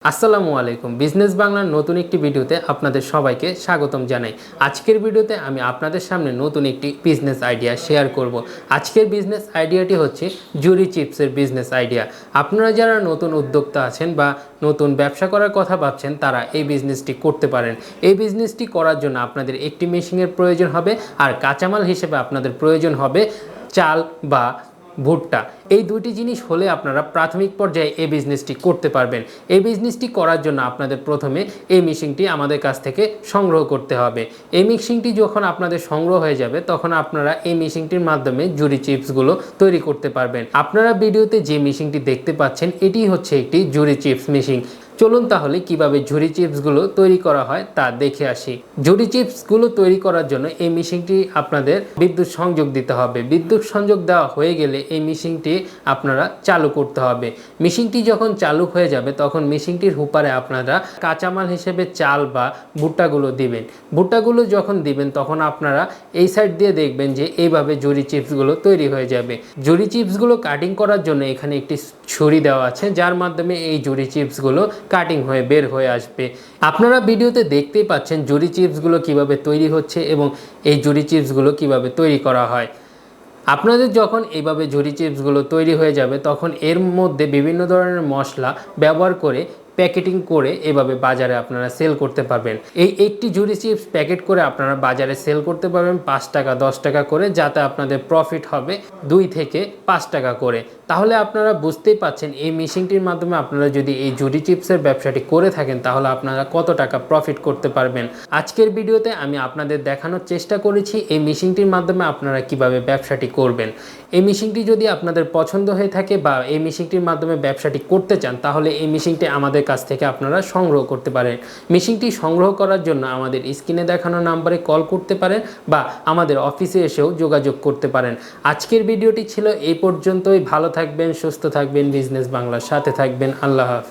আসসালামু আলাইকুম। বিজনেস বাংলার নতুন একটি ভিডিওতে আপনাদের সবাইকে স্বাগতম জানাই। আজকের ভিডিওতে আমি আপনাদের সামনে নতুন একটি বিজনেস আইডিয়া শেয়ার করব। আজকের বিজনেস আইডিয়াটি হচ্ছে জুরি চিপসের বিজনেস আইডিয়া। আপনারা যারা নতুন উদ্যোক্তা আছেন বা নতুন ব্যবসা করার কথা ভাবছেন তারা এই বিজনেসটি করতে পারেন। এই বিজনেসটি করার জন্য আপনাদের একটি মেশিনের প্রয়োজন হবে, আর কাঁচামাল হিসেবে আপনাদের প্রয়োজন হবে চাল বা ভুট্টা। এই দুইটি জিনিস হলে আপনারা প্রাথমিক পর্যায়ে এই বিজনেসটি করতে পারবেন। এই বিজনেসটি করার জন্য আপনাদের প্রথমে এই মেশিনটি আমাদের কাছ থেকে সংগ্রহ করতে হবে। এই মেশিনটি যখন আপনাদের সংগ্রহ হয়ে যাবে তখন আপনারা এই মেশিনটির মাধ্যমে জুরি চিপসগুলো তৈরি করতে পারবেন। আপনারা ভিডিওতে যে মেশিনটি দেখতে পাচ্ছেন এটি হচ্ছে একটি জুরি চিপস মেশিন। চলুন তাহলে কিভাবে ঝুরি চিপসগুলো তৈরি করা হয় তা দেখে আসি। ঝুরি চিপসগুলো তৈরি করার জন্য এই মেশিনটি আপনাদের বিদ্যুৎ সংযোগ দিতে হবে। বিদ্যুৎ সংযোগ দেওয়া হয়ে গেলে এই মেশিনটি আপনারা চালু করতে হবে। মেশিনটি যখন চালু হয়ে যাবে তখন মেশিনটির হুপারে আপনারা কাঁচামাল হিসেবে চাল বা ভুট্টাগুলো দিবেন। ভুট্টাগুলো যখন দিবেন তখন আপনারা এই সাইড দিয়ে দেখবেন যে এইভাবে ঝুরি চিপসগুলো তৈরি হয়ে যাবে। ঝুরি চিপসগুলো কাটিং করার জন্য এখানে একটি ছুরি দেওয়া আছে, যার মাধ্যমে এই ঝুরি চিপসগুলো কাটিং হয়ে বের হয়ে আসবে। আপনারা ভিডিওতে দেখতেই পাচ্ছেন জুরি চিপসগুলো কিভাবে তৈরি হচ্ছে এবং এই জুরি চিপসগুলো কিভাবে তৈরি করা হয়। আপনাদের যখন এইভাবে ঝুরি চিপসগুলো তৈরি হয়ে যাবে তখন এর মধ্যে বিভিন্ন ধরনের মশলা ব্যবহার করে প্যাকেটিং করে এভাবে বাজারে আপনারা সেল করতে পারবেন। এই একটি ঝুরি চিপস প্যাকেট করে আপনারা বাজারে সেল করতে পারবেন 5 টাকা 10 টাকা করে, যাতে আপনাদের প্রফিট হবে 2 থেকে 5 টাকা করে। তাহলে আপনারা বুঝতেই পাচ্ছেন এই মেশিনটির মাধ্যমে আপনারা যদি এই ঝুরি চিপসের ব্যবসাটি করে থাকেন তাহলে আপনারা কত টাকা প্রফিট করতে পারবেন। আজকের ভিডিওতে আমি আপনাদের দেখানোর চেষ্টা করেছি এই মেশিনটির মাধ্যমে আপনারা কিভাবে ব্যবসাটি করবেন। এই মেশিনটি যদি আপনাদের পছন্দ হয়ে থাকে বা এই মেশিনটির মাধ্যমে ব্যবসাটি করতে চান তাহলে এই মেশিনটি আমাদের কাছ থেকে আপনারা সংগ্রহ করতে পারেন। মেশিনটি সংগ্রহ করার জন্য আমাদের স্ক্রিনে দেখানো নাম্বারে কল করতে পারেন বা আমাদের অফিসে এসেও যোগাযোগ করতে পারেন। আজকের ভিডিওটি ছিল এই পর্যন্তই। ভালো থাকবেন, সুস্থ থাকবেন, বিজনেস বাংলার সাথে থাকবেন। আল্লাহ হাফেজ।